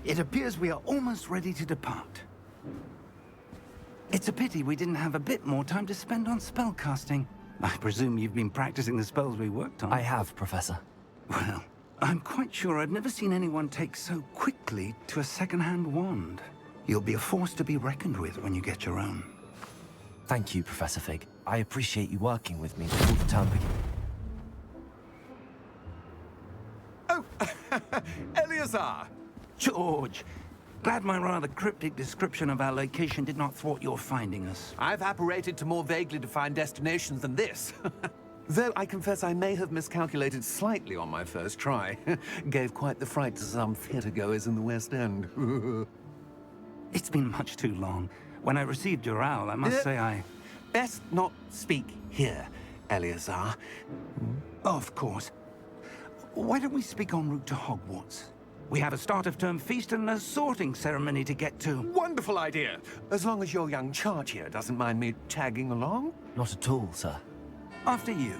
It appears we are almost ready to depart. It's a pity we didn't have a bit more time to spend on spellcasting. I presume you've been practicing the spells we worked on. I have, Professor. Well, I'm quite sure I've never seen anyone take so quickly to a second-hand wand. You'll be a force to be reckoned with when you get your own. Thank you, Professor Fig. I appreciate you working with me before the term begins. Oh, Eleazar! George! Glad my rather cryptic description of our location did not thwart your finding us. I've apparated to more vaguely defined destinations than this. Though I confess I may have miscalculated slightly on my first try. Gave quite the fright to some theatre-goers in the West End. It's been much too long. When I received your owl, I must say I... Best not speak here, Eleazar. Of course. Why don't we speak en route to Hogwarts? We have a start-of-term feast and a sorting ceremony to get to. Wonderful idea! As long as your young charge here doesn't mind me tagging along. Not at all, sir. After you.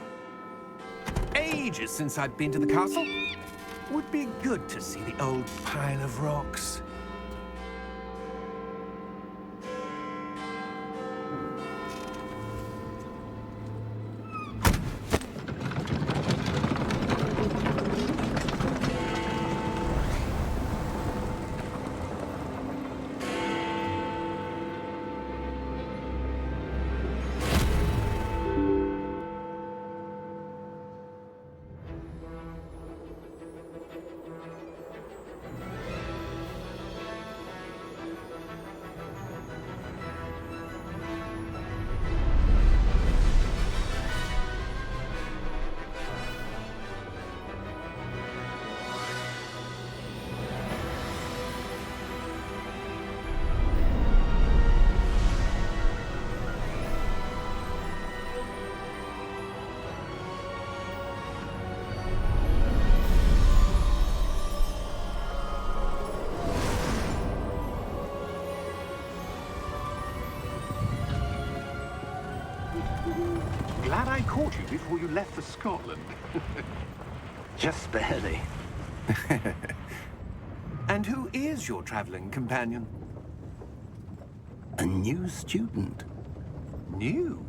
Ages since I've been to the castle. Would be good to see the old pile of rocks. Glad I caught you before you left for Scotland. Just barely. And who is your traveling companion? A new student. New?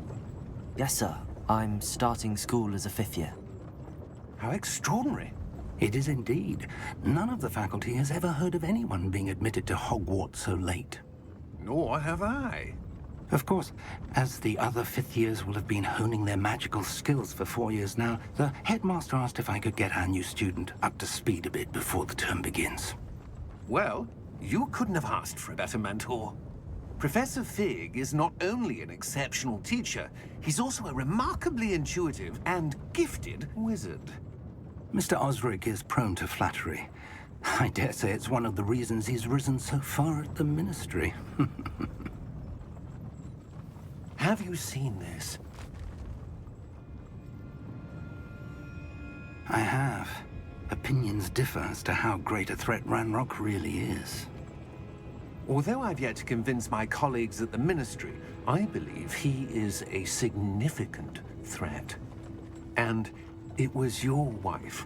Yes, sir. I'm starting school as a 5th year. How extraordinary. It is indeed. None of the faculty has ever heard of anyone being admitted to Hogwarts so late. Nor have I. Of course, as the other 5th years will have been honing their magical skills for 4 years now, the headmaster asked if I could get our new student up to speed a bit before the term begins. Well, you couldn't have asked for a better mentor. Professor Fig is not only an exceptional teacher, he's also a remarkably intuitive and gifted wizard. Mr. Osric is prone to flattery. I dare say it's one of the reasons he's risen so far at the Ministry. Have you seen this? I have. Opinions differ as to how great a threat Ranrock really is. Although I've yet to convince my colleagues at the Ministry, I believe he is a significant threat. And it was your wife,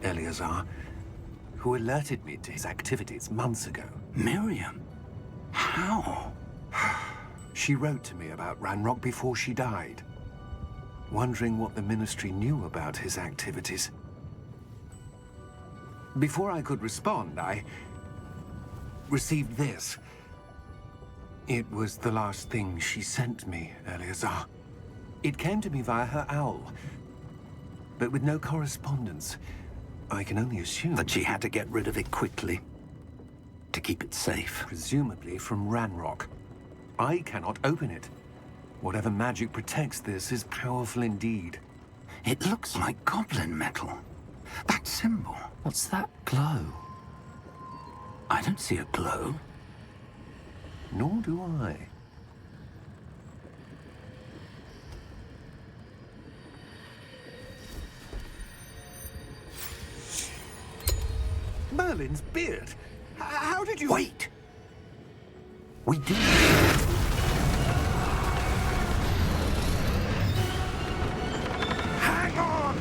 Eleazar, who alerted me to his activities months ago. Miriam? How? She wrote to me about Ranrock before she died, wondering what the Ministry knew about his activities. Before I could respond, I received this. It was the last thing she sent me, Eleazar. It came to me via her owl, but with no correspondence. I can only assume That she had to get rid of it quickly, to keep it safe. presumably from Ranrock. I cannot open it. Whatever magic protects this is powerful indeed. It looks like goblin metal. That symbol. What's that glow? I don't see a glow. Nor do I. Merlin's beard. How did you... Wait! We did. Hang on!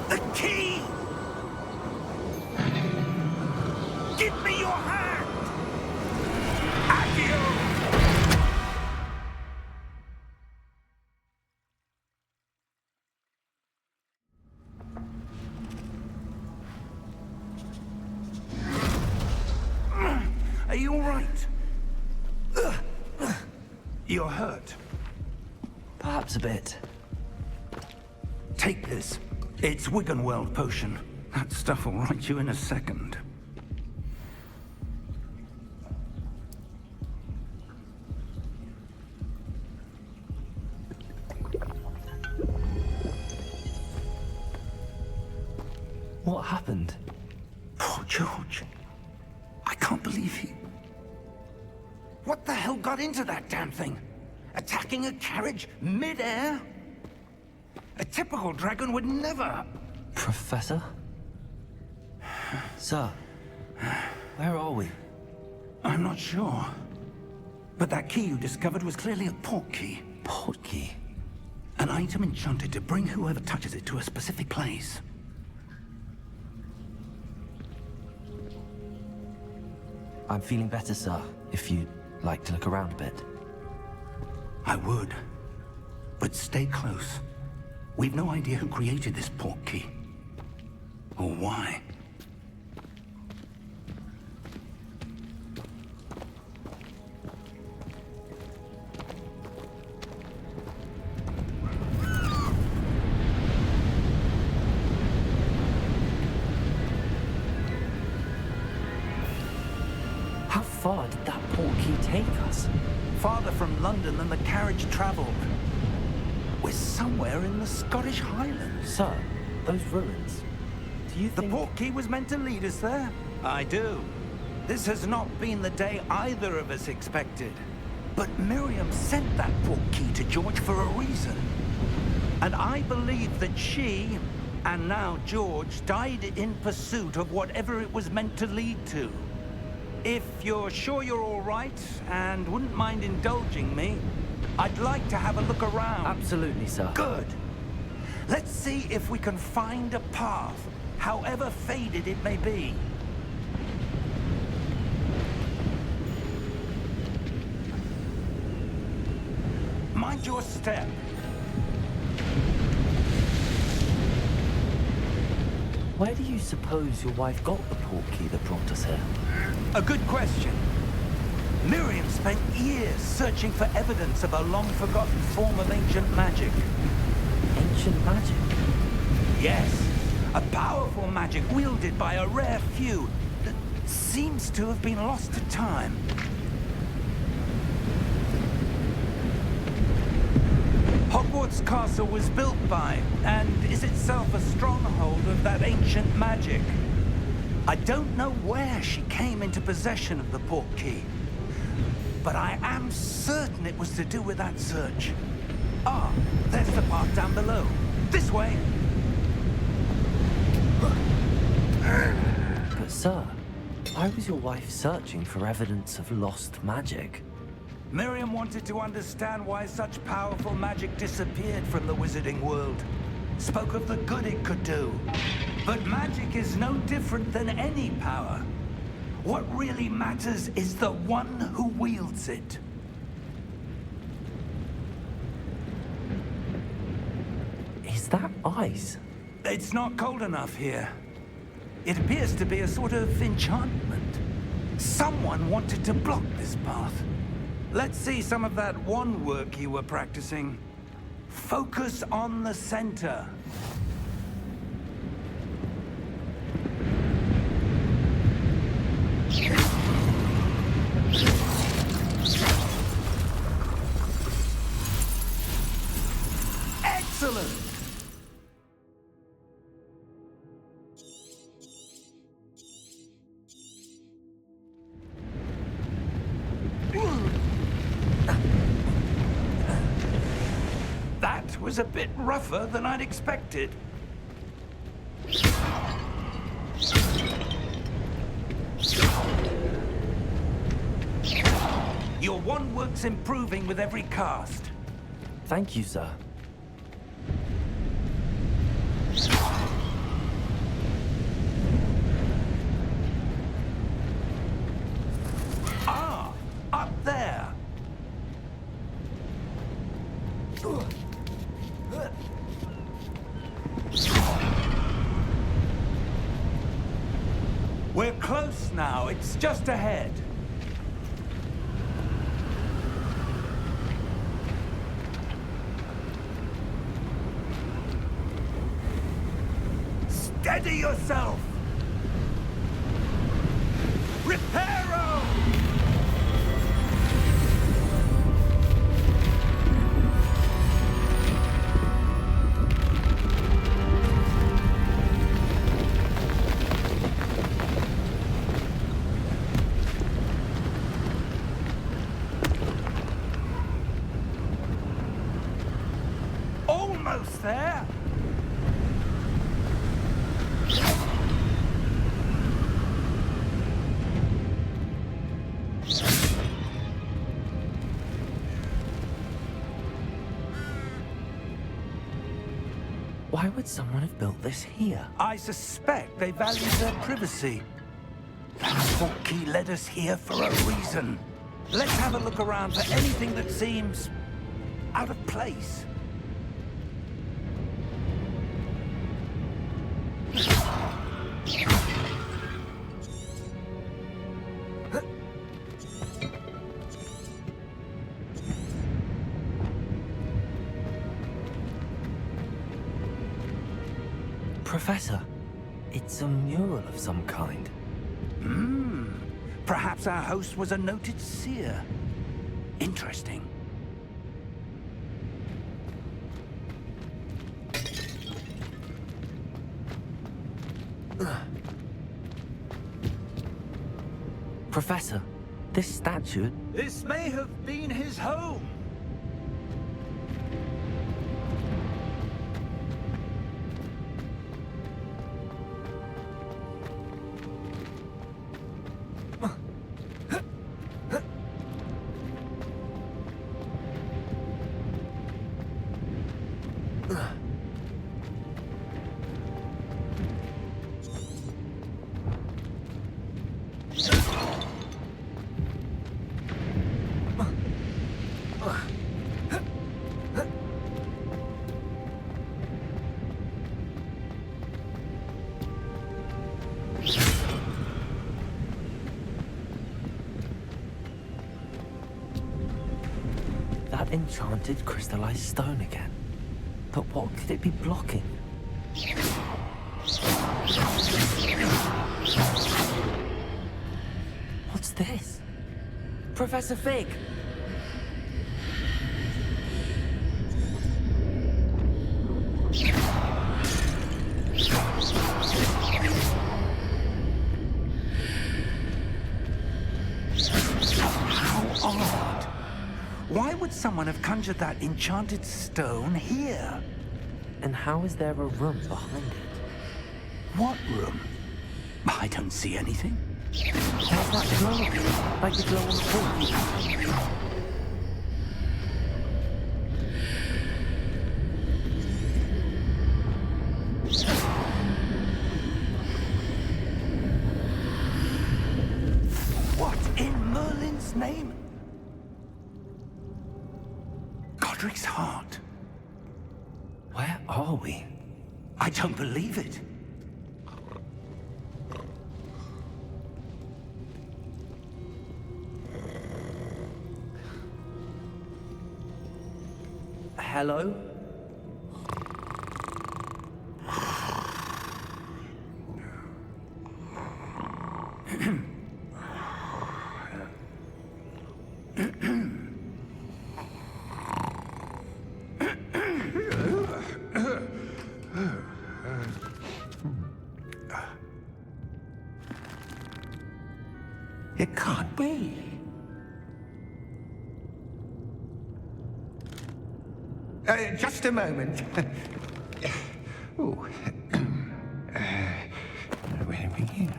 The key! Give me your hand! Accio! Are you all right? You're hurt. Perhaps a bit. Take this. It's Wiggenweld potion. That stuff will right you in a second. What happened? Poor George. I can't believe he... What the hell got into that damn thing? Attacking a carriage mid-air? A typical dragon would never... Professor? Sir, where are we? I'm not sure. But that key you discovered was clearly a portkey. Portkey? An item enchanted to bring whoever touches it to a specific place. I'm feeling better, sir, if you'd like to look around a bit. I would. But stay close. We've no idea who created this portkey. Or why. How far did that portkey take us? Farther from London than the carriage traveled. We're somewhere in the Scottish Highlands. Sir, those ruins. Do you The think... portkey was meant to lead us there? I do. This has not been the day either of us expected. But Miriam sent that portkey to George for a reason. And I believe that she, and now George, died in pursuit of whatever it was meant to lead to. If you're sure you're all right, and wouldn't mind indulging me, I'd like to have a look around. Absolutely, sir. Good. Let's see if we can find a path, however faded it may be. Mind your step. Where do you suppose your wife got the portkey that brought us here? A good question. Miriam spent years searching for evidence of a long-forgotten form of ancient magic. Ancient magic? Yes, a powerful magic wielded by a rare few that seems to have been lost to time. Hogwarts Castle was built by, and is itself a stronghold of that ancient magic. I don't know where she came into possession of the portkey, but I am certain it was to do with that search. Ah, there's the path down below. This way. But sir, why was your wife searching for evidence of lost magic? Miriam wanted to understand why such powerful magic disappeared from the wizarding world. Spoke of the good it could do. But magic is no different than any power. What really matters is the one who wields it. Is that ice? It's not cold enough here. It appears to be a sort of enchantment. Someone wanted to block this path. Let's see some of that wand work you were practicing. Focus on the center. Excellent! That was a bit rougher than I'd expected. Your wand work's improving with every cast. Thank you, sir. Ah, up there. We're close now. It's just ahead. Steady yourself! Reparo! Almost there! Why would someone have built this here? I suspect they value their privacy. That portkey led us here for a reason. Let's have a look around for anything that seems out of place. Professor, it's a mural of some kind. Perhaps our host was a noted seer. Interesting. Professor, this statue... This may have been his home. That enchanted crystallized stone again. But what could it be blocking? What's this? Professor Fig! How odd. Why would someone have conjured that enchanted stone here? And how is there a room behind it? What room? I don't see anything. There's that glow, like the glow on the wall. What in Merlin's name? Godric's heart. Where are we? I don't believe it. Hello? It can't be. Just a moment. Ooh. Where do we begin?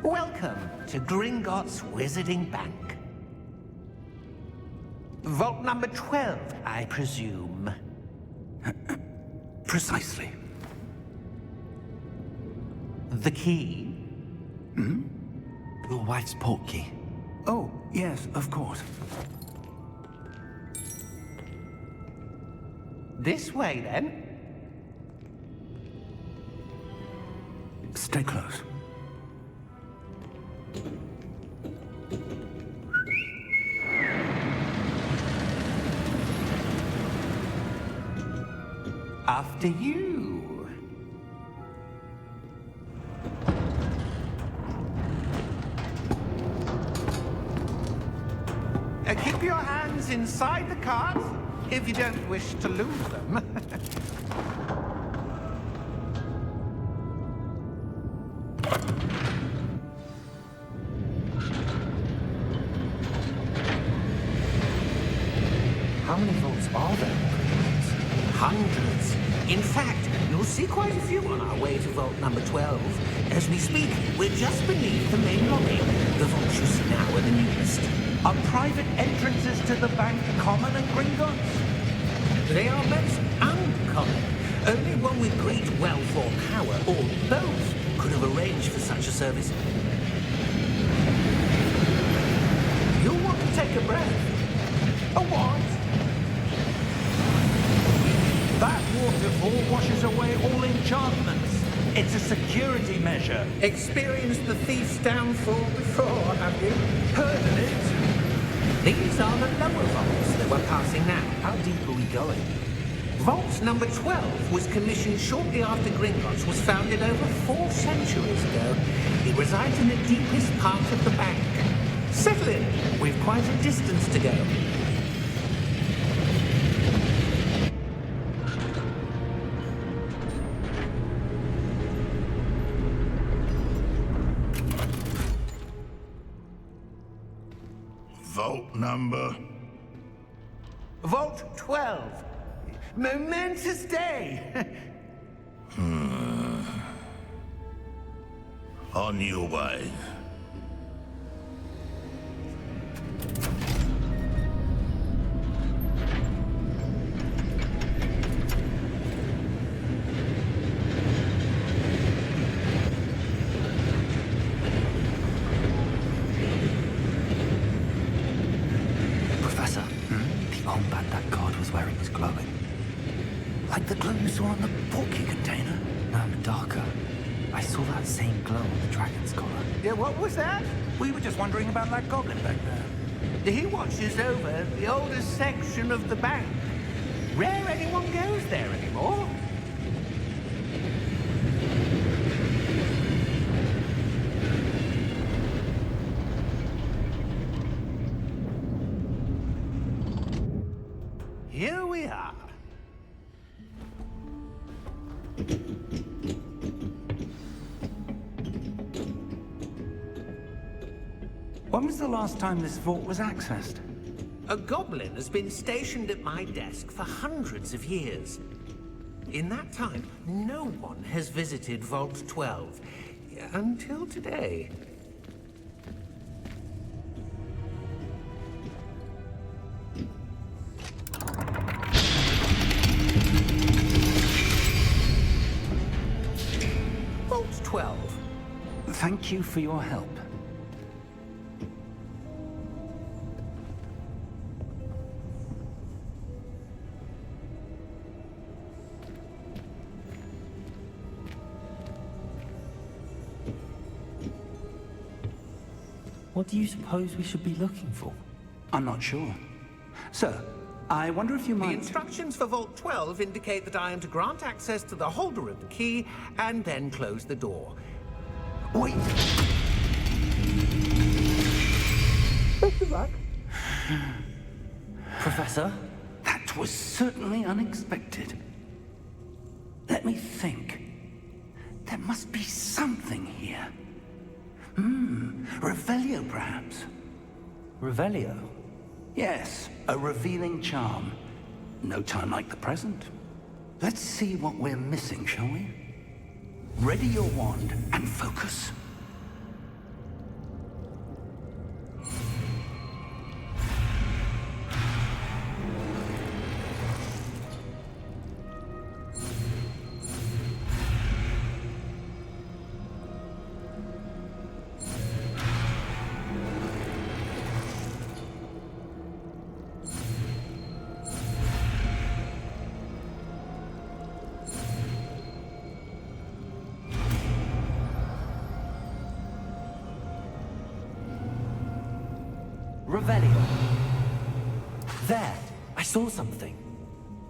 Welcome to Gringotts Wizarding Bank. Vault number 12, I presume. Precisely. The key? Your wife's portkey. Oh, yes, of course. This way, then. Stay close. After you. Keep your hands inside the cart if you don't wish to lose them. How many vaults are there? Hundreds. In fact, you'll see quite a few on our way to vault number 12. As we speak, we're just beneath the main lobby. The vaults you see now are the newest. Are private entrances to the bank common at Gringotts? They are most uncommon. Only one with great wealth or power, or both, could have arranged for such a service. You'll want to take a breath. A what? That waterfall washes away all enchantments. It's a security measure. Experienced the thief's downfall before, have you? Heard of it? These are the lower vaults that we're passing now. How deep are we going? Vault number 12 was commissioned shortly after Gringotts was founded over 4 centuries ago. It resides in the deepest part of the bank. Settle in. We've quite a distance to go. Vault number? Vault 12. Momentous day. On your way. Professor, the armband that guard was wearing is glowing. Like the glow you saw on the portkey container? No, darker. I saw that same glow on the dragon's collar. Yeah, what was that? We were just wondering about that goblin back there. He watches over the oldest section of the bank. Rare anyone goes there anymore. Here we are. When was the last time this vault was accessed? A goblin has been stationed at my desk for hundreds of years. In that time, no one has visited Vault 12. Until today. Vault 12. Thank you for your help. What do you suppose we should be looking for? I'm not sure. Sir, I wonder if you The might... instructions for Vault 12 indicate that I am to grant access to the holder of the key and then close the door. Wait! Best of luck. Professor? That was certainly unexpected. Let me think. There must be something here. Revelio, perhaps. Revelio? Yes, a revealing charm. No time like the present. Let's see what we're missing, shall we? Ready your wand and focus. Revelio. There, I saw something.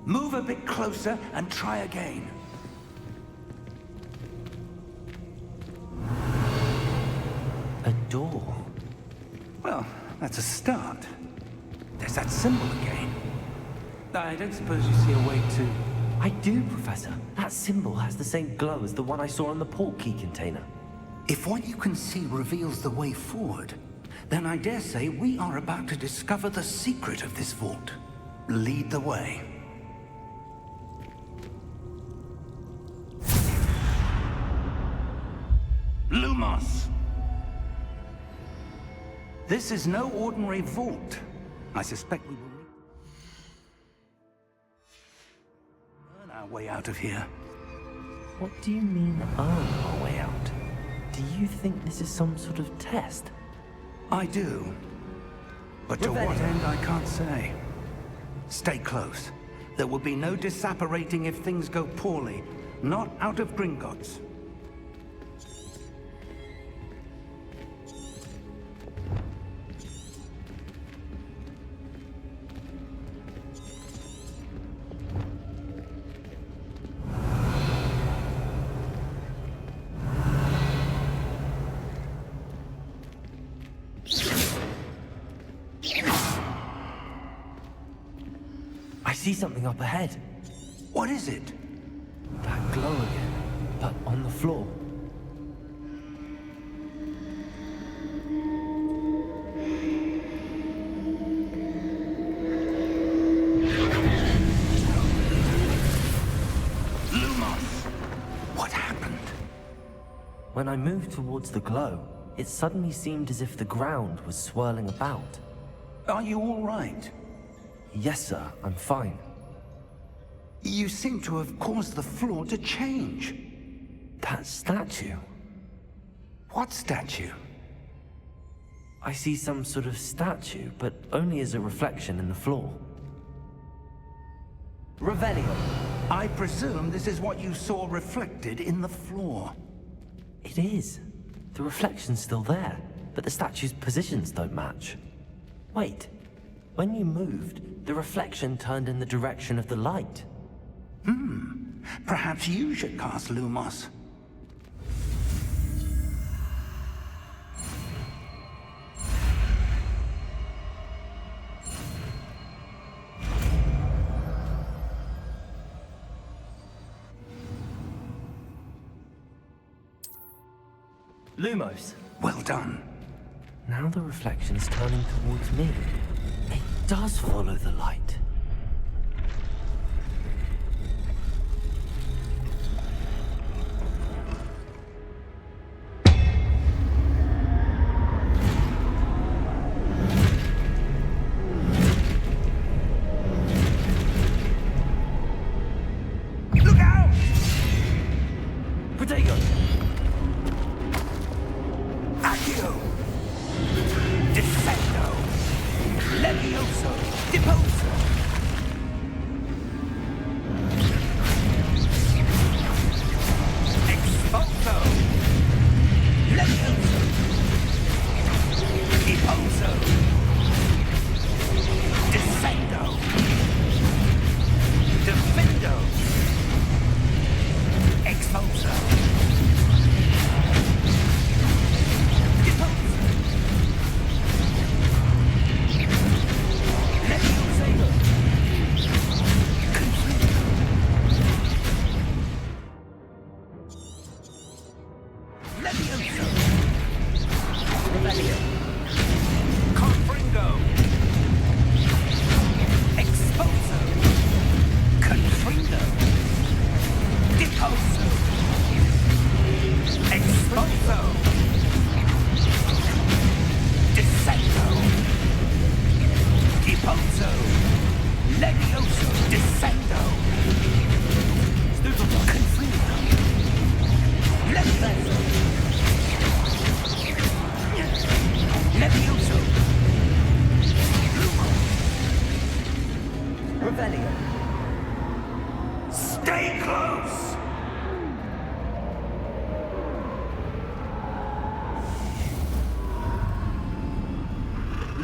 Move a bit closer and try again. A door. Well, that's a start. There's that symbol again. I don't suppose you see a way to... I do, Professor. That symbol has the same glow as the one I saw on the port key container. If what you can see reveals the way forward, then I dare say we are about to discover the secret of this vault. Lead the way. Lumos! This is no ordinary vault. I suspect we will earn our way out of here. What do you mean, earn our way out? Do you think this is some sort of test? I do. But to what end, I can't say. Stay close. There will be no disapparating if things go poorly. Not out of Gringotts. I see something up ahead. What is it? That glow again, but on the floor. Lumos! What happened? When I moved towards the glow, it suddenly seemed as if the ground was swirling about. Are you all right? Yes, sir, I'm fine. You seem to have caused the floor to change. That statue. What statue? I see some sort of statue, but only as a reflection in the floor. Revelio. I presume this is what you saw reflected in the floor. It is. The reflection's still there, but the statue's positions don't match. Wait. When you moved, the reflection turned in the direction of the light. Perhaps you should cast Lumos. Lumos. Well done. Now the reflection is turning towards me. It does follow the light. Look out! Protego! Accio! Defendo! Levioso! Deposo!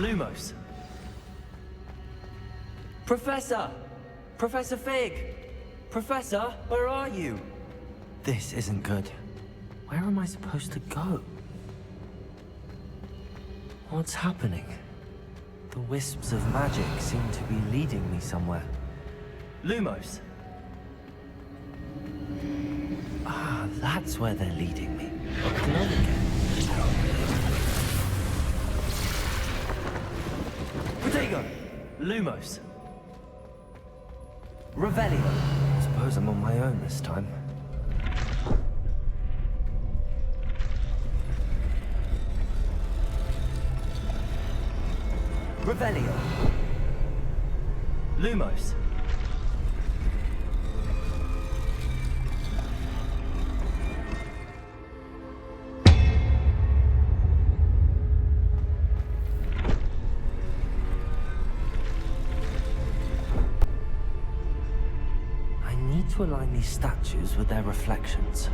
Lumos. Professor! Professor Fig! Professor, where are you? This isn't good. Where am I supposed to go? What's happening? The wisps of magic seem to be leading me somewhere. Lumos. Ah, that's where they're leading me. Up to know again. Protego! Lumos. Revelio. I suppose I'm on my own this time. Revelio. Lumos. I need to align these statues with their reflections.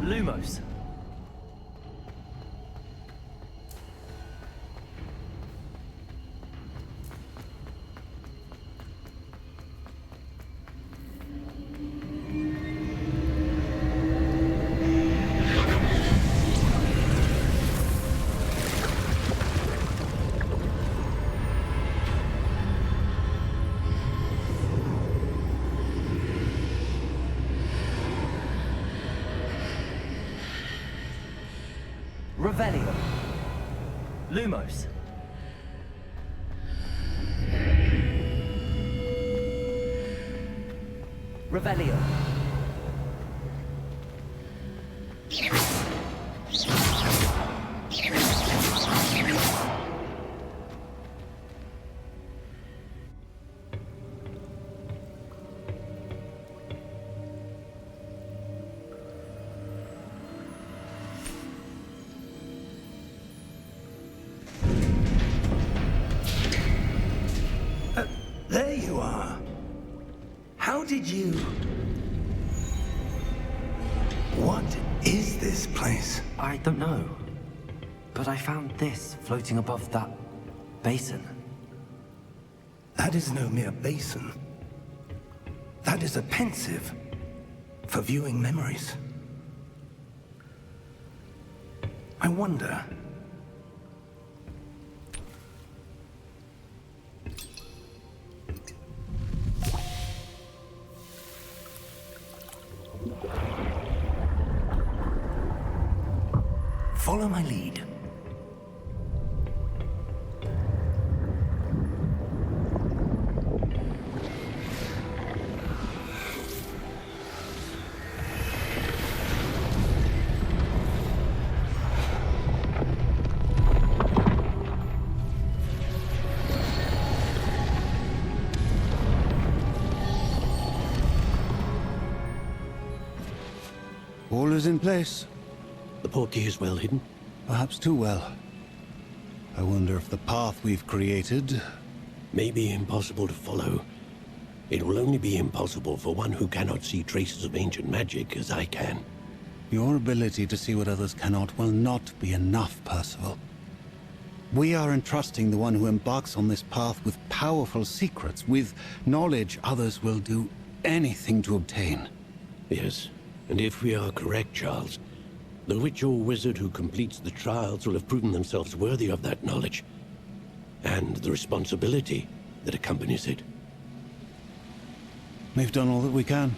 Lumos. Revelio. Lumos. Revelio. There you are. How did you... What is this place? I don't know. But I found this floating above that basin. That is no mere basin. That is a pensive for viewing memories. I wonder... Follow my lead. All is in place. The portkey is well hidden. Perhaps too well. I wonder if the path we've created... May be impossible to follow. It will only be impossible for one who cannot see traces of ancient magic as I can. Your ability to see what others cannot will not be enough, Percival. We are entrusting the one who embarks on this path with powerful secrets, with knowledge others will do anything to obtain. Yes, and if we are correct, Charles, the witch or wizard who completes the trials will have proven themselves worthy of that knowledge, and the responsibility that accompanies it. We've done all that we can.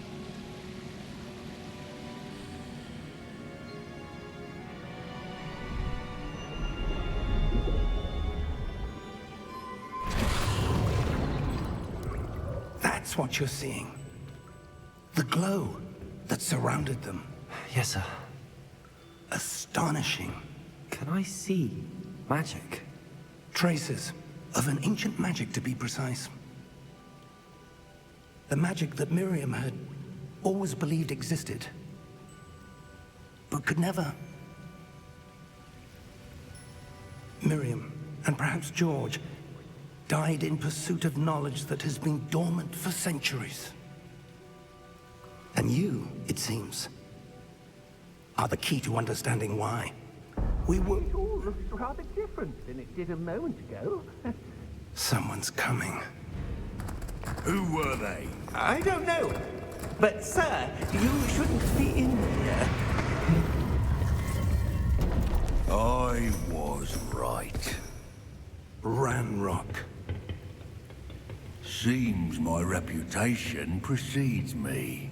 That's what you're seeing. The glow that surrounded them. Yes, sir. Astonishing. Can I see magic? Traces of an ancient magic, to be precise. The magic that Miriam had always believed existed, but could never. Miriam, and perhaps George, died in pursuit of knowledge that has been dormant for centuries. And you, it seems, are the key to understanding why. We were... It all looks rather different than it did a moment ago. Someone's coming. Who were they? I don't know. But, sir, you shouldn't be in here. I was right. Ranrock. Seems my reputation precedes me.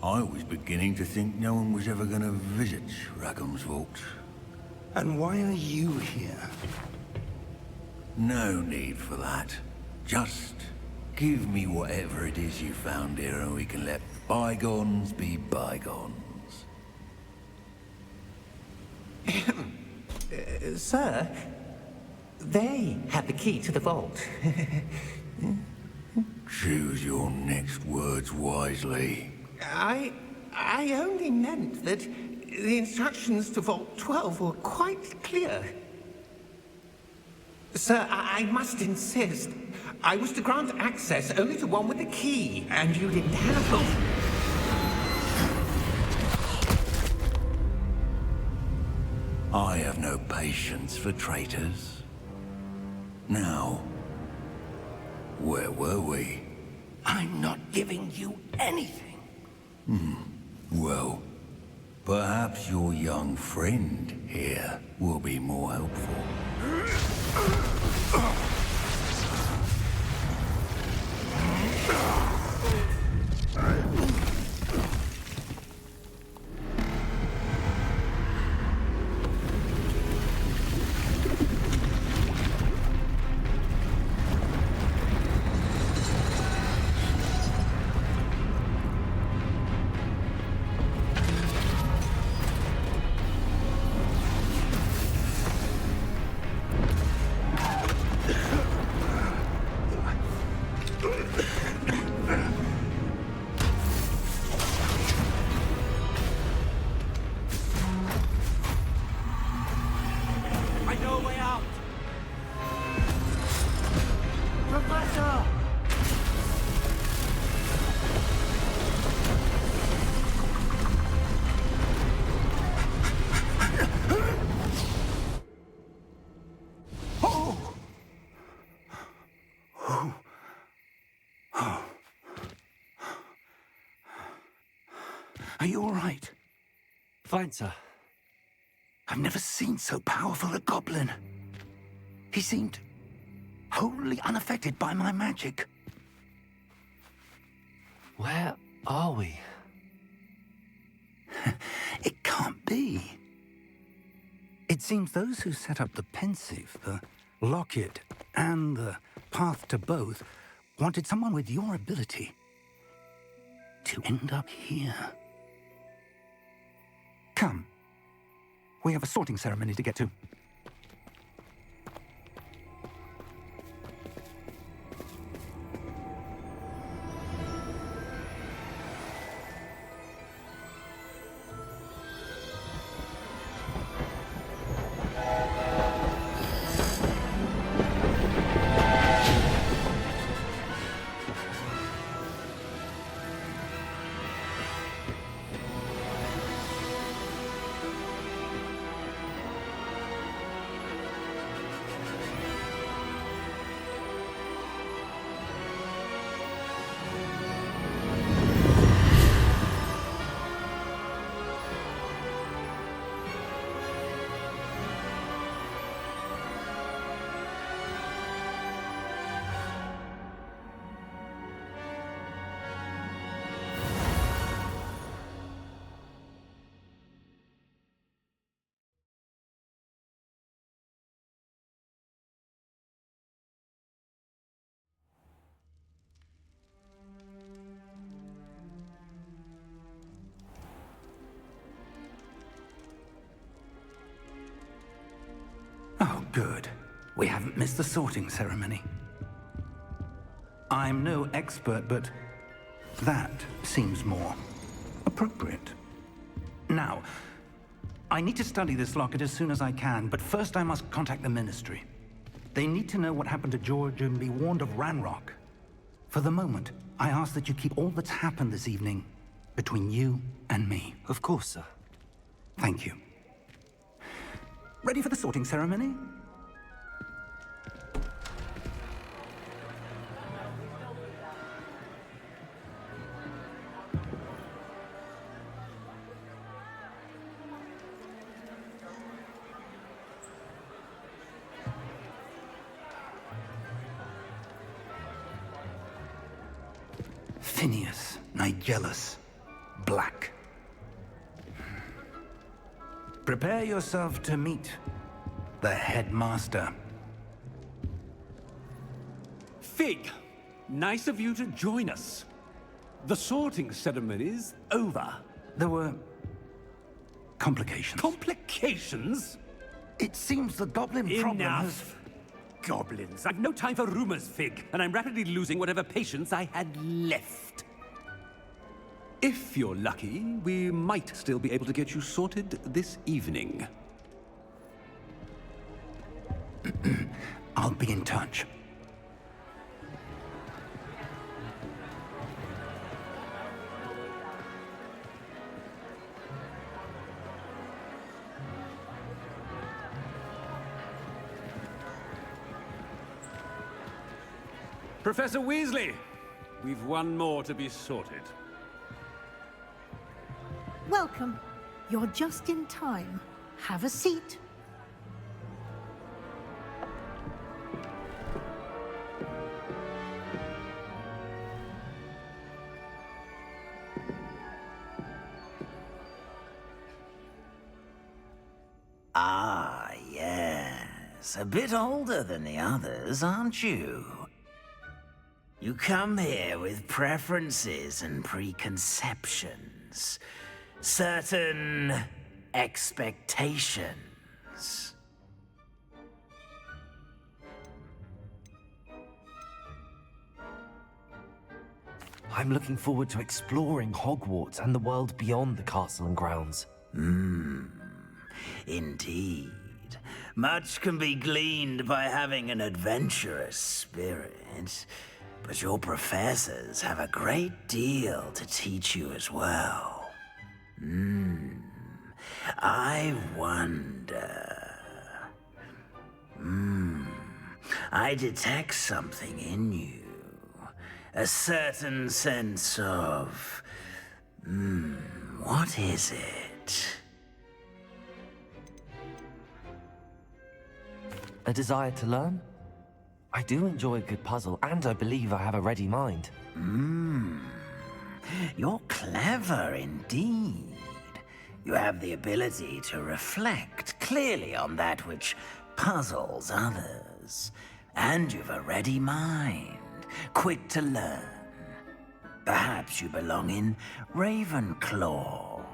I was beginning to think no one was ever going to visit Rackham's vault. And why are you here? No need for that. Just give me whatever it is you found here and we can let bygones be bygones. Sir, they had the key to the vault. Choose your next words wisely. I only meant that the instructions to Vault 12 were quite clear. Sir, I must insist. I was to grant access only to one with the key, and you didn't have... I have no patience for traitors. Now, where were we? I'm not giving you anything. Well, perhaps your young friend here will be more helpful. I know a way out. Professor! Are you all right? Fine, sir. I've never seen so powerful a goblin. He seemed wholly unaffected by my magic. Where are we? It can't be. It seems those who set up the pensive, the locket, and the path to both wanted someone with your ability to end up here. Come. We have a sorting ceremony to get to. We haven't missed the sorting ceremony. I'm no expert, but that seems more appropriate. Now, I need to study this locket as soon as I can, but first I must contact the Ministry. They need to know what happened to George and be warned of Ranrock. For the moment, I ask that you keep all that's happened this evening between you and me. Of course, sir. Thank you. Ready for the sorting ceremony? Phineas, Nigellus, Black. Prepare yourself to meet the headmaster. Fig, nice of you to join us. The sorting ceremony's over. There were complications. Complications? It seems the goblin problem has... Enough! Goblins. I've no time for rumors, Fig, and I'm rapidly losing whatever patience I had left. If you're lucky, we might still be able to get you sorted this evening. I'll be in touch. Professor Weasley, we've one more to be sorted. Welcome. You're just in time. Have a seat. Ah, yes. A bit older than the others, aren't you? You come here with preferences and preconceptions. Certain expectations. I'm looking forward to exploring Hogwarts and the world beyond the castle and grounds. Indeed. Much can be gleaned by having an adventurous spirit, but your professors have a great deal to teach you as well. I wonder... I detect something in you. A certain sense of... what is it? A desire to learn? I do enjoy a good puzzle, and I believe I have a ready mind. You're clever indeed. You have the ability to reflect clearly on that which puzzles others. And you've a ready mind, quick to learn. Perhaps you belong in Ravenclaw.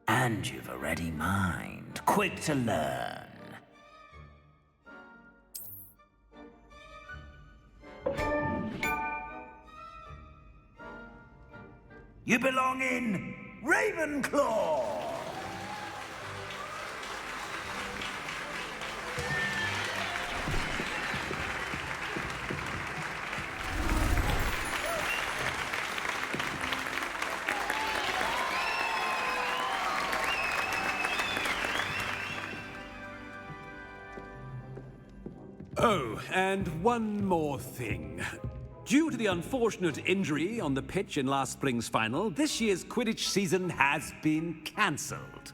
And you've a ready mind, quick to learn. You belong in Ravenclaw! Oh, and one more thing. Due to the unfortunate injury on the pitch in last spring's final, this year's Quidditch season has been cancelled.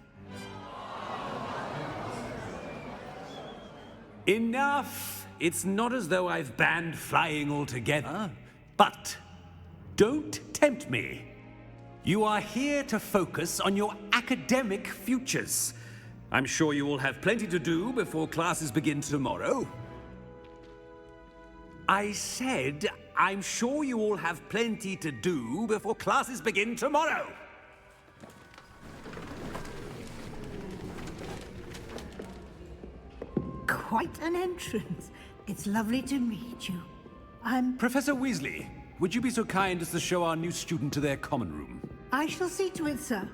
Enough! It's not as though I've banned flying altogether, but Don't tempt me. You are here to focus on your academic futures. I'm sure you will have plenty to do before classes begin tomorrow. I said, I'm sure you all have plenty to do before classes begin tomorrow. Quite an entrance. It's lovely to meet you. I'm... Professor Weasley, would you be so kind as to show our new student to their common room? I shall see to it, sir.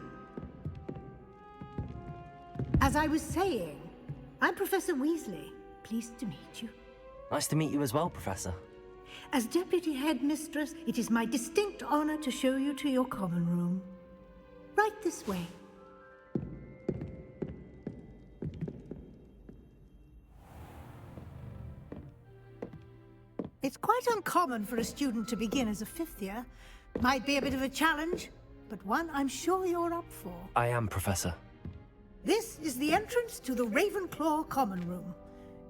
As I was saying, I'm Professor Weasley. Pleased to meet you. Nice to meet you as well, Professor. As Deputy Headmistress, it is my distinct honor to show you to your common room. Right this way. It's quite uncommon for a student to begin as a fifth year. Might be a bit of a challenge, but one I'm sure you're up for. I am, Professor. This is the entrance to the Ravenclaw common room.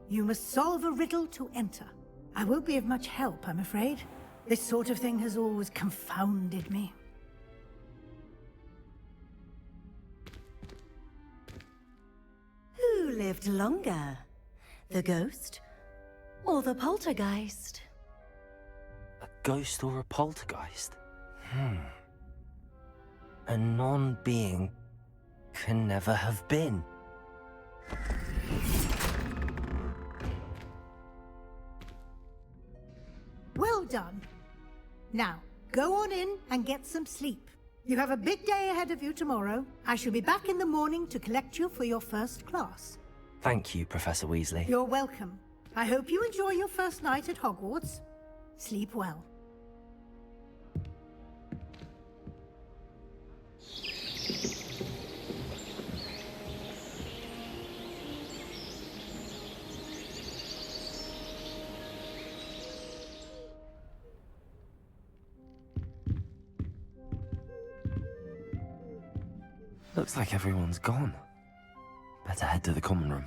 You must solve a riddle to enter. I won't be of much help, I'm afraid. This sort of thing has always confounded me. Who lived longer? The ghost or the poltergeist? A ghost or a poltergeist? A non-being can never have been. Well done. Now, go on in and get some sleep. You have a big day ahead of you tomorrow. I shall be back in the morning to collect you for your first class. Thank you, Professor Weasley. You're welcome. I hope you enjoy your first night at Hogwarts. Sleep well. Looks like everyone's gone. Better head to the common room.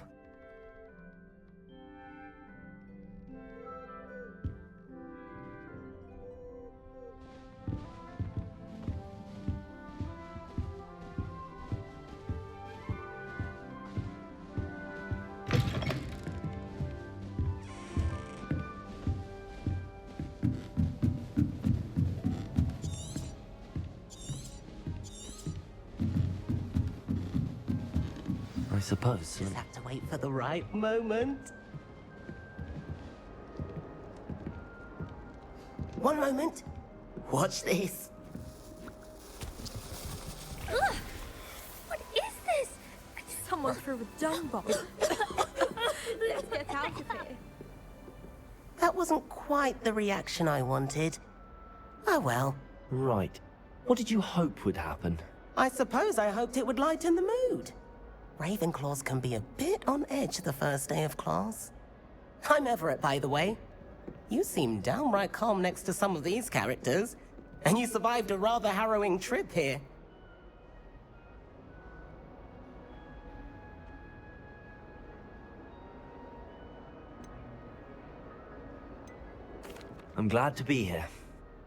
I suppose. Just have to wait for the right moment. One moment. Watch this. Ugh! What is this? Someone threw a dung bomb. Let's get out of here. That wasn't quite the reaction I wanted. Oh well. Right. What did you hope would happen? I suppose I hoped it would lighten the mood. Ravenclaws can be a bit on edge the first day of class. I'm Everett, by the way. You seem downright calm next to some of these characters, and you survived a rather harrowing trip here. I'm glad to be here.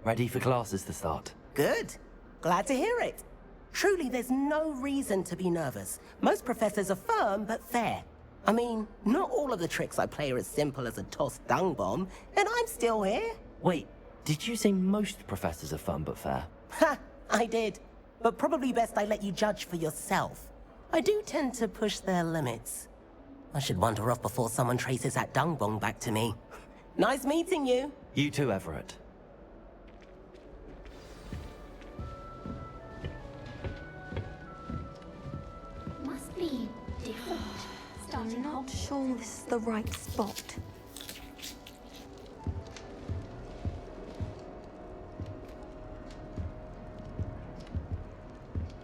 Ready for classes to start. Good. Glad to hear it. Truly, there's no reason to be nervous. Most professors are firm but fair. I mean, not all of the tricks I play are as simple as a tossed dung bomb, and I'm still here. Wait, did you say most professors are fun but fair? Ha! I did. But probably best I let you judge for yourself. I do tend to push their limits. I should wander off before someone traces that dung bomb back to me. Nice meeting you. You too, Everett. Must be different. I'm not sure this is the right spot.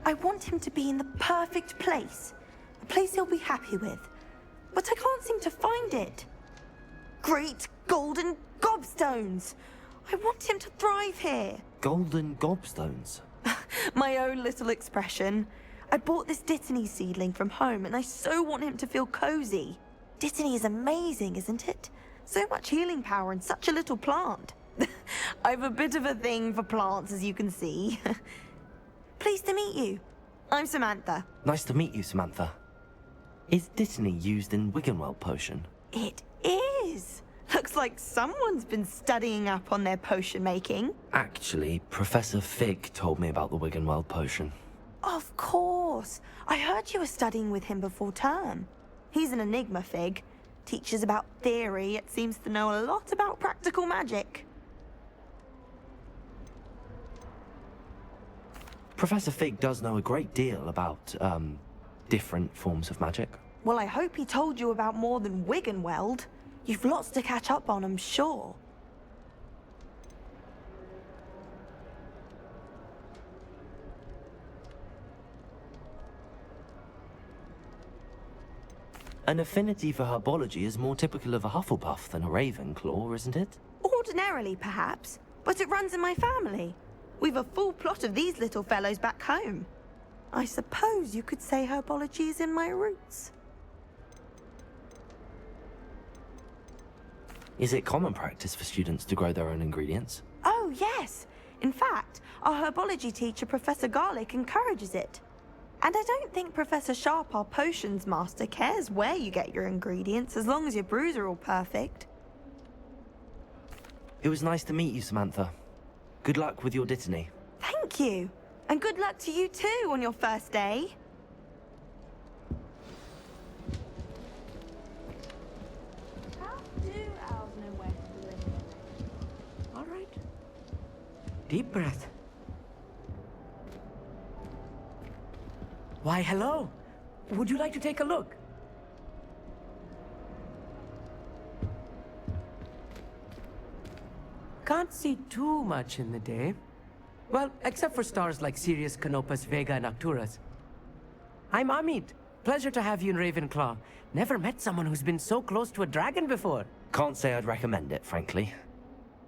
I want him to be in the perfect place. A place he'll be happy with. But I can't seem to find it. Great golden gobstones! I want him to thrive here. Golden gobstones? My own little expression. I bought this Dittany seedling from home and I so want him to feel cozy. Dittany is amazing, isn't it? So much healing power in such a little plant. I've a bit of a thing for plants, as you can see. Pleased to meet you. I'm Samantha. Nice to meet you, Samantha. Is Dittany used in Wiggenweld potion? It is. Looks like someone's been studying up on their potion making. Actually, Professor Fig told me about the Wiggenweld potion. Of course. I heard you were studying with him before term. He's an enigma, Fig. Teaches about theory, yet seems to know a lot about practical magic. Professor Fig does know a great deal about, different forms of magic. Well, I hope he told you about more than Wiggenweld. You've lots to catch up on, I'm sure. An affinity for herbology is more typical of a Hufflepuff than a Ravenclaw, isn't it? Ordinarily, perhaps, but it runs in my family. We've a full plot of these little fellows back home. I suppose you could say herbology is in my roots. Is it common practice for students to grow their own ingredients? Oh, yes. In fact, our herbology teacher, Professor Garlick, encourages it. And I don't think Professor Sharp, our potions master, cares where you get your ingredients, as long as your brews are all perfect. It was nice to meet you, Samantha. Good luck with your Dittany. Thank you. And good luck to you too on your first day. How do owls know where to live? All right. Deep breath. Why, hello. Would you like to take a look? Can't see too much in the day. Well, except for stars like Sirius, Canopus, Vega, and Arcturus. I'm Amit. Pleasure to have you in Ravenclaw. Never met someone who's been so close to a dragon before. Can't say I'd recommend it, frankly.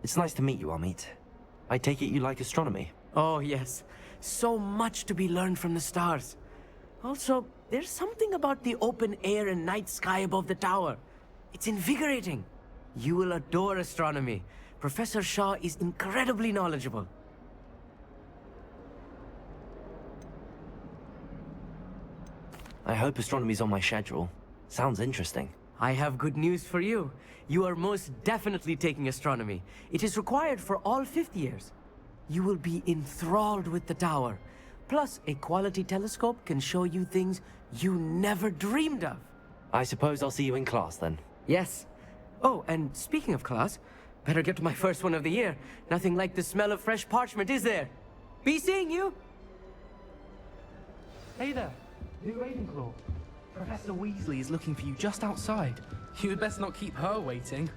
It's nice to meet you, Amit. I take it you like astronomy? Oh, yes. So much to be learned from the stars. Also, there's something about the open air and night sky above the tower. It's invigorating. You will adore astronomy. Professor Shaw is incredibly knowledgeable. I hope astronomy's on my schedule. Sounds interesting. I have good news for you. You are most definitely taking astronomy. It is required for all fifth years. You will be enthralled with the tower. Plus, a quality telescope can show you things you never dreamed of. I suppose I'll see you in class then. Yes. Oh, and speaking of class, better get to my first one of the year. Nothing like the smell of fresh parchment, is there? Be seeing you! Hey there, new Ravenclaw. Professor Weasley is looking for you just outside. You'd best not keep her waiting.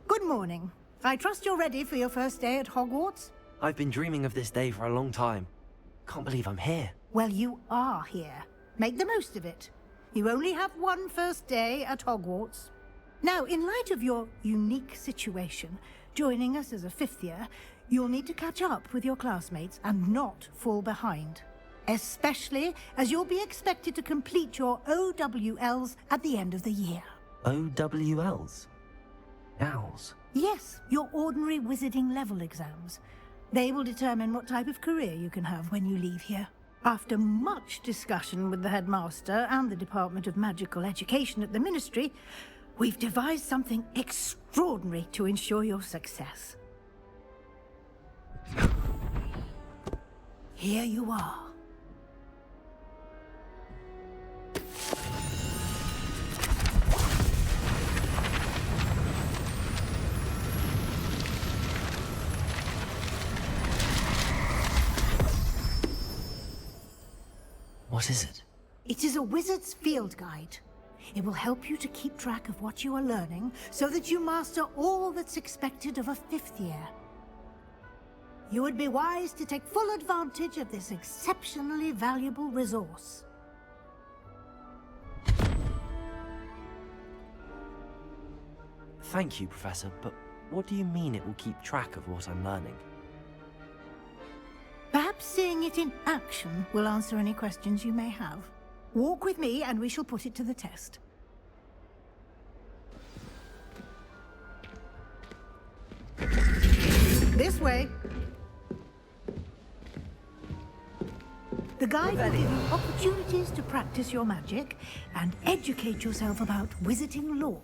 Good morning. I trust you're ready for your first day at Hogwarts? I've been dreaming of this day for a long time. Can't believe I'm here. Well, you are here. Make the most of it. You only have one first day at Hogwarts. Now, in light of your unique situation, joining us as a fifth year, you'll need to catch up with your classmates and not fall behind. Especially as you'll be expected to complete your OWLs at the end of the year. OWLs? Owls? Yes, your ordinary wizarding level exams. They will determine what type of career you can have when you leave here. After much discussion with the headmaster and the Department of Magical Education at the Ministry, we've devised something extraordinary to ensure your success. Here you are. What is it? It is a wizard's field guide. It will help you to keep track of what you are learning so that you master all that's expected of a fifth year. you would be wise to take full advantage of this exceptionally valuable resource. Thank you, Professor, but what do you mean it will keep track of what I'm learning? Perhaps seeing it in action will answer any questions you may have. Walk with me and we shall put it to the test. This way. The guide will give you opportunities to practice your magic and educate yourself about wizarding lore.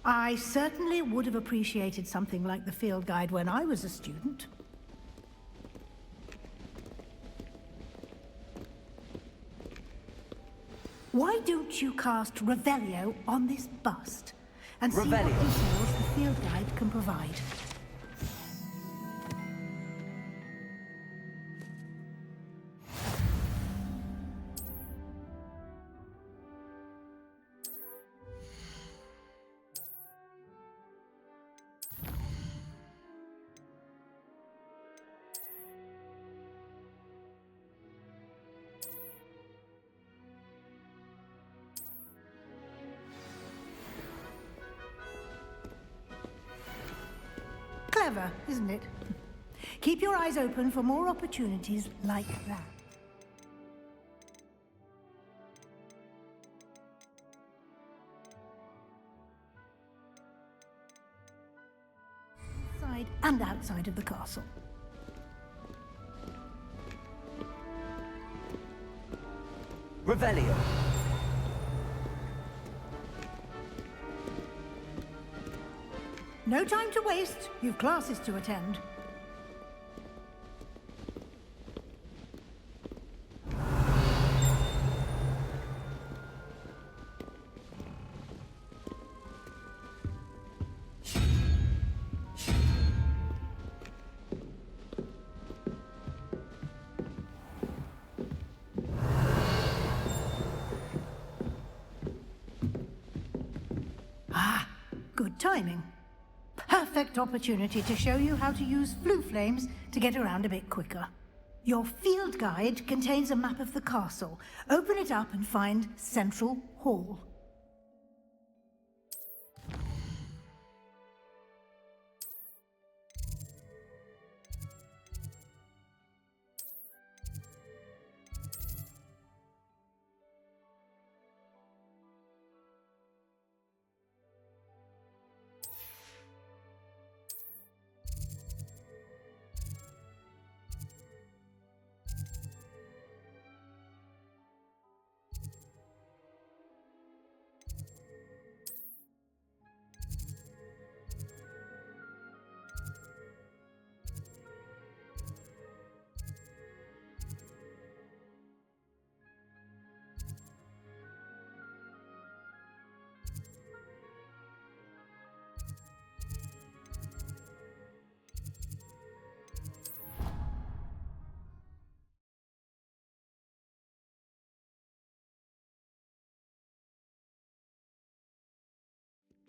I certainly would have appreciated something like the field guide when I was a student. Why don't you cast Revelio on this bust and see what details the field guide can provide? Clever, isn't it? Keep your eyes open for more opportunities like that. Inside and outside of the castle. Revelio. No time to waste. You've classes to attend. Ah, good timing. Perfect opportunity to show you how to use flue flames to get around a bit quicker. Your field guide contains a map of the castle. Open it up and find Central Hall.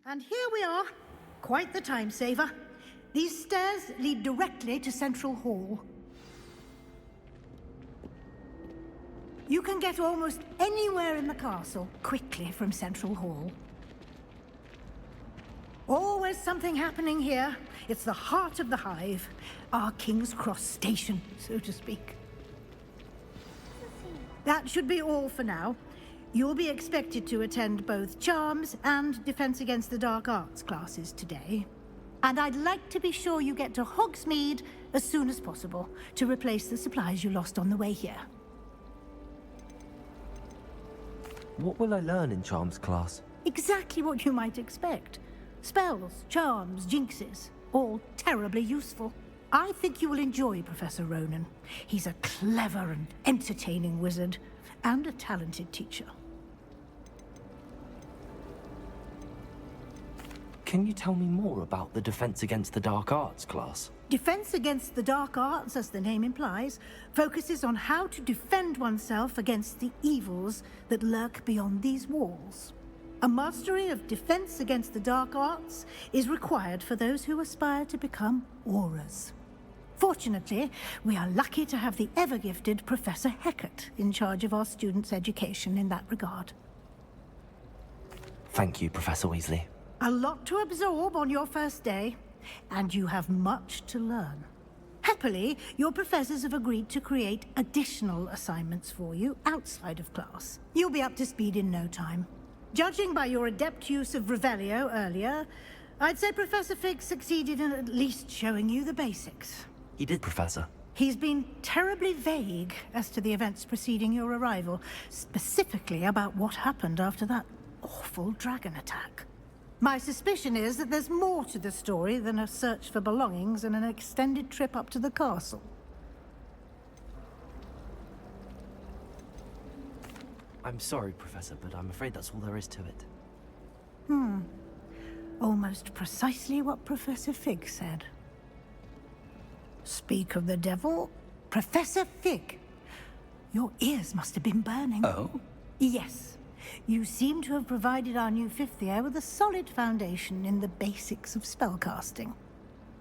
And here we are. Quite the time saver. These stairs lead directly to Central Hall. You can get almost anywhere in the castle quickly from Central Hall. Always something happening here. It's the heart of the hive. Our King's Cross station, so to speak. That should be all for now. You'll be expected to attend both Charms and Defense Against the Dark Arts classes today. And I'd like to be sure you get to Hogsmeade as soon as possible to replace the supplies you lost on the way here. What will I learn in Charms class? Exactly what you might expect. Spells, charms, jinxes, all terribly useful. I think you will enjoy Professor Ronan. He's a clever and entertaining wizard, and a talented teacher. Can you tell me more about the Defense Against the Dark Arts class? Defense Against the Dark Arts, as the name implies, focuses on how to defend oneself against the evils that lurk beyond these walls. A mastery of Defense Against the Dark Arts is required for those who aspire to become Aurors. Fortunately, we are lucky to have the ever-gifted Professor Hecat in charge of our students' education in that regard. Thank you, Professor Weasley. A lot to absorb on your first day, and you have much to learn. Happily, your professors have agreed to create additional assignments for you outside of class. You'll be up to speed in no time. Judging by your adept use of Revelio earlier, I'd say Professor Fig succeeded in at least showing you the basics. He did, Professor. He's been terribly vague as to the events preceding your arrival, specifically about what happened after that awful dragon attack. My suspicion is that there's more to the story than a search for belongings and an extended trip up to the castle. I'm sorry, Professor, but I'm afraid that's all there is to it. Almost precisely what Professor Fig said. Speak of the devil, Professor Fig. Your ears must have been burning. Oh? Yes. You seem to have provided our new fifth year with a solid foundation in the basics of spellcasting.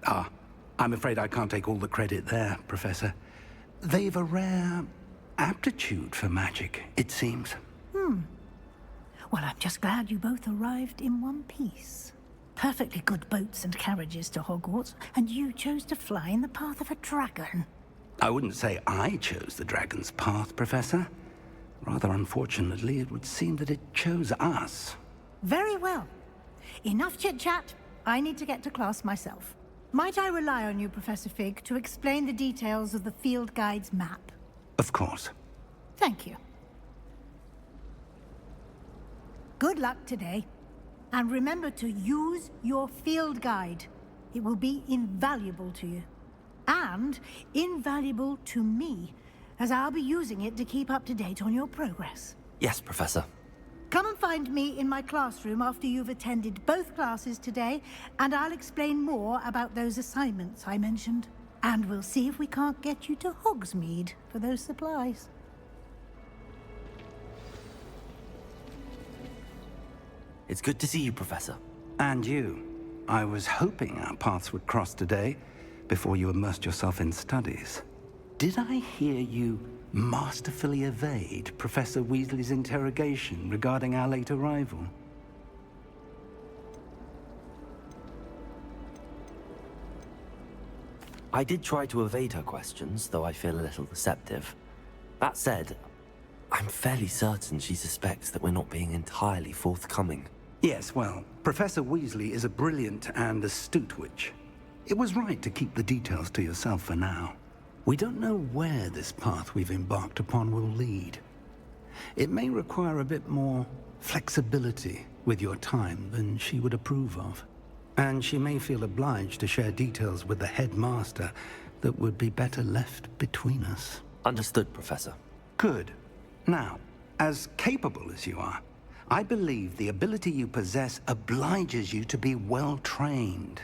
Ah, I'm afraid I can't take all the credit there, Professor. They've a rare aptitude for magic, it seems. Well, I'm just glad you both arrived in one piece. Perfectly good boats and carriages to Hogwarts, and you chose to fly in the path of a dragon. I wouldn't say I chose the dragon's path, Professor. Rather unfortunately, it would seem that it chose us. Very well. Enough chit-chat. I need to get to class myself. Might I rely on you, Professor Fig, to explain the details of the field guide's map? Of course. Thank you. Good luck today. And remember to use your field guide. It will be invaluable to you. And invaluable to me, as I'll be using it to keep up to date on your progress. Yes, Professor. Come and find me in my classroom after you've attended both classes today, and I'll explain more about those assignments I mentioned. And we'll see if we can't get you to Hogsmeade for those supplies. It's good to see you, Professor. And you. I was hoping our paths would cross today, before you immersed yourself in studies. Did I hear you masterfully evade Professor Weasley's interrogation regarding our late arrival? I did try to evade her questions, though I feel a little deceptive. That said, I'm fairly certain she suspects that we're not being entirely forthcoming. Yes, well, Professor Weasley is a brilliant and astute witch. It was right to keep the details to yourself for now. We don't know where this path we've embarked upon will lead. It may require a bit more flexibility with your time than she would approve of. And she may feel obliged to share details with the headmaster that would be better left between us. Understood, Professor. Good. Now, as capable as you are, I believe the ability you possess obliges you to be well-trained.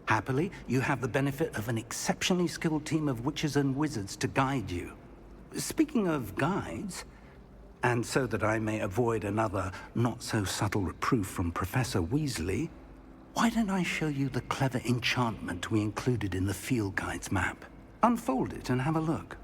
Happily, you have the benefit of an exceptionally skilled team of witches and wizards to guide you. Speaking of guides, and so that I may avoid another not-so-subtle reproof from Professor Weasley, why don't I show you the clever enchantment we included in the field guide's map? Unfold it and have a look.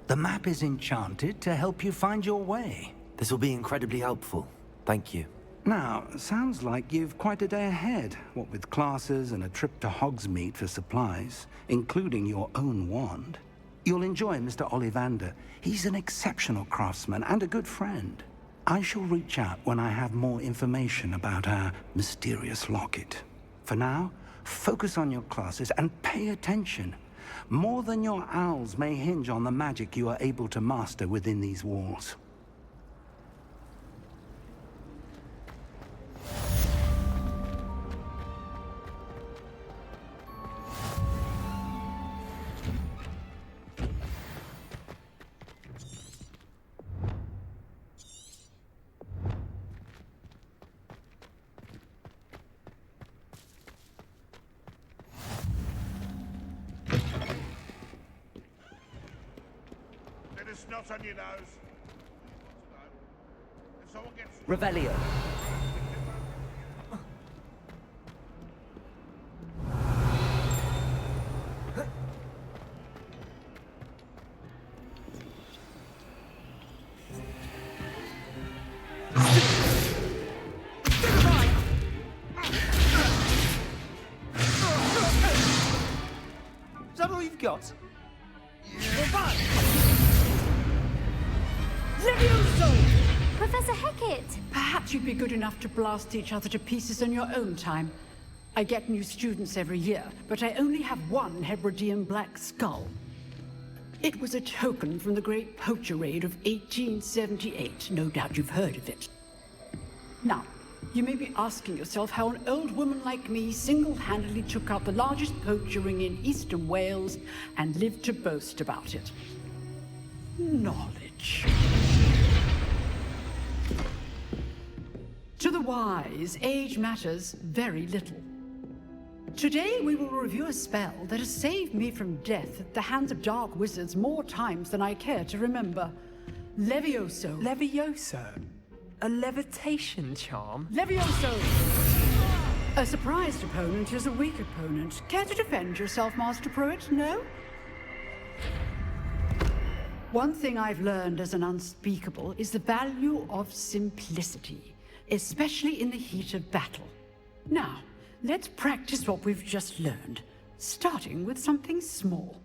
The map is enchanted to help you find your way. This will be incredibly helpful. Thank you. Now, sounds like you've quite a day ahead, what with classes and a trip to Hogsmeade for supplies, including your own wand. You'll enjoy Mr. Ollivander. He's an exceptional craftsman and a good friend. I shall reach out when I have more information about our mysterious locket. For now, focus on your classes and pay attention. More than your owls may hinge on the magic you are able to master within these walls. Snot on your nose. If someone gets... Revelio. Is that all you've got? Professor Hecat! Perhaps you'd be good enough to blast each other to pieces on your own time. I get new students every year, but I only have one Hebridean black skull. It was a token from the Great Poacher Raid of 1878. No doubt you've heard of it. Now, you may be asking yourself how an old woman like me single-handedly took out the largest poacher ring in eastern Wales and lived to boast about it. Knowledge. To the wise, age matters very little. Today we will review a spell that has saved me from death at the hands of dark wizards more times than I care to remember. Levioso. Levioso? A levitation charm? Levioso! A surprised opponent is a weak opponent. Care to defend yourself, Master Pruitt? No? One thing I've learned as an unspeakable is the value of simplicity, especially in the heat of battle. Now, let's practice what we've just learned, starting with something small.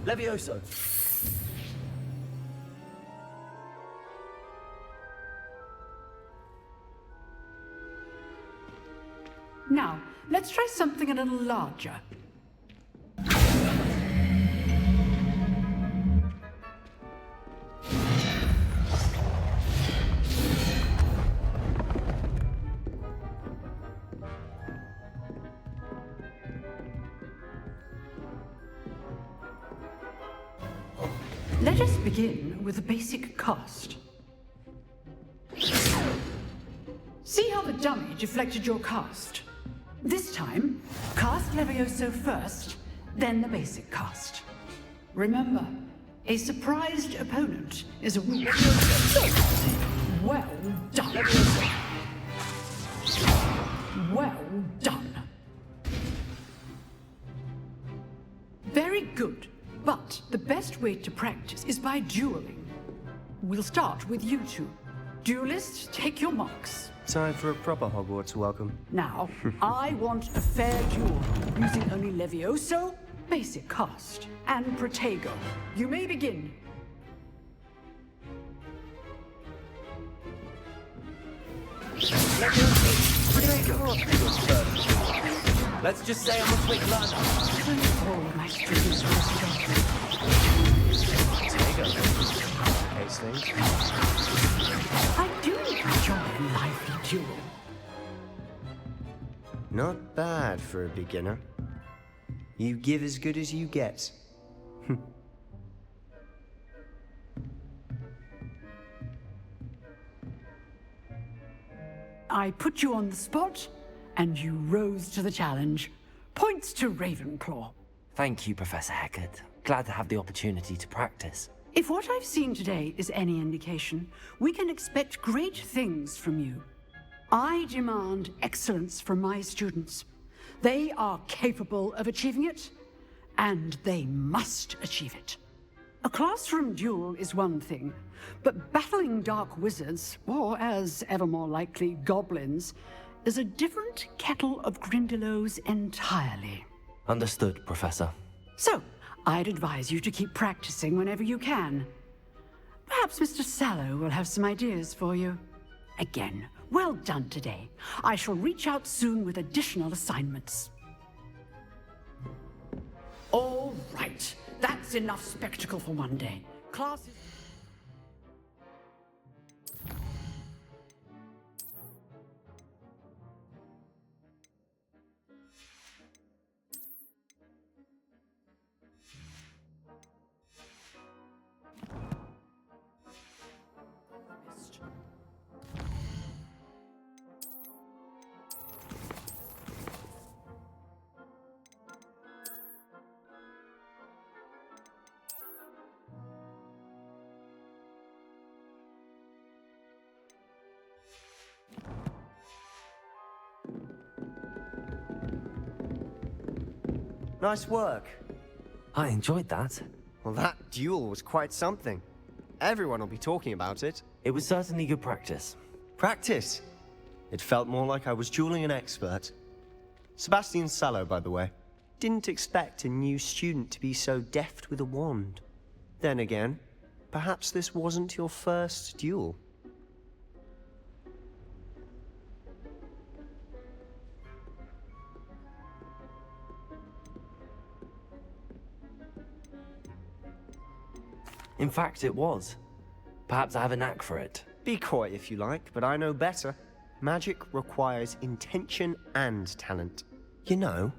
Levioso. Now, let's try something a little larger. Let us begin with a basic cast. See how the dummy deflected your cast? This time, cast Levioso first, then the basic cast. Remember, a surprised opponent is a rule. Well done. Well done. Very good. But the best way to practice is by dueling. We'll start with you two. Duelists, take your marks. Time for a proper Hogwarts welcome. Now, I want a fair duel, using only Levioso, basic cast, and Protego. You may begin. Let's just say I'm a quick learner. All my students will stop. I do enjoy a lively duel. Not bad for a beginner. You give as good as you get. I put you on the spot, and you rose to the challenge. Points to Ravenclaw. Thank you, Professor Hecat. Glad to have the opportunity to practice. If what I've seen today is any indication, we can expect great things from you. I demand excellence from my students. They are capable of achieving it, and they must achieve it. A classroom duel is one thing, but battling dark wizards, or as ever more likely, goblins, is a different kettle of Grindylows entirely. Understood, Professor. So, I'd advise you to keep practicing whenever you can. Perhaps Mr. Sallow will have some ideas for you. Again, well done today. I shall reach out soon with additional assignments. All right. That's enough spectacle for one day. Class is... Nice work. I enjoyed that. Well, that duel was quite something. Everyone will be talking about it. It was certainly good practice. Practice? It felt more like I was dueling an expert. Sebastian Sallow, by the way. Didn't expect a new student to be so deft with a wand. Then again, perhaps this wasn't your first duel. In fact, it was. Perhaps I have a knack for it. Be coy if you like, but I know better. Magic requires intention and talent. You know,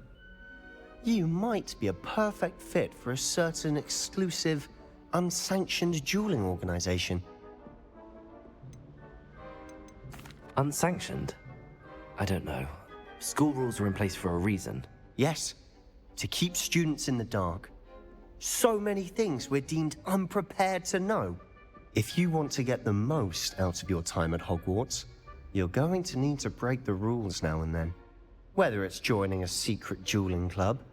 you might be a perfect fit for a certain exclusive, unsanctioned dueling organization. Unsanctioned? I don't know. School rules are in place for a reason. Yes, to keep students in the dark. So many things we're deemed unprepared to know. If you want to get the most out of your time at Hogwarts, you're going to need to break the rules now and then. Whether it's joining a secret dueling club,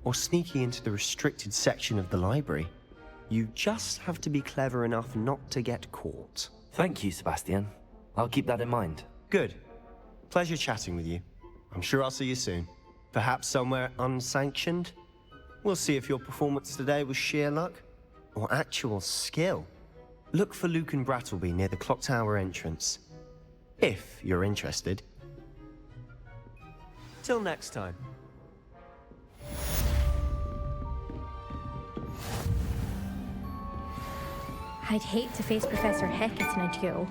or sneaking into the restricted section of the library, you just have to be clever enough not to get caught. Thank you, Sebastian. I'll keep that in mind. Good. Pleasure chatting with you. I'm sure I'll see you soon. Perhaps somewhere unsanctioned? We'll see if your performance today was sheer luck or actual skill. Look for Luke and Brattleby near the clock tower entrance, if you're interested. Till next time. I'd hate to face Professor Hecat in a duel.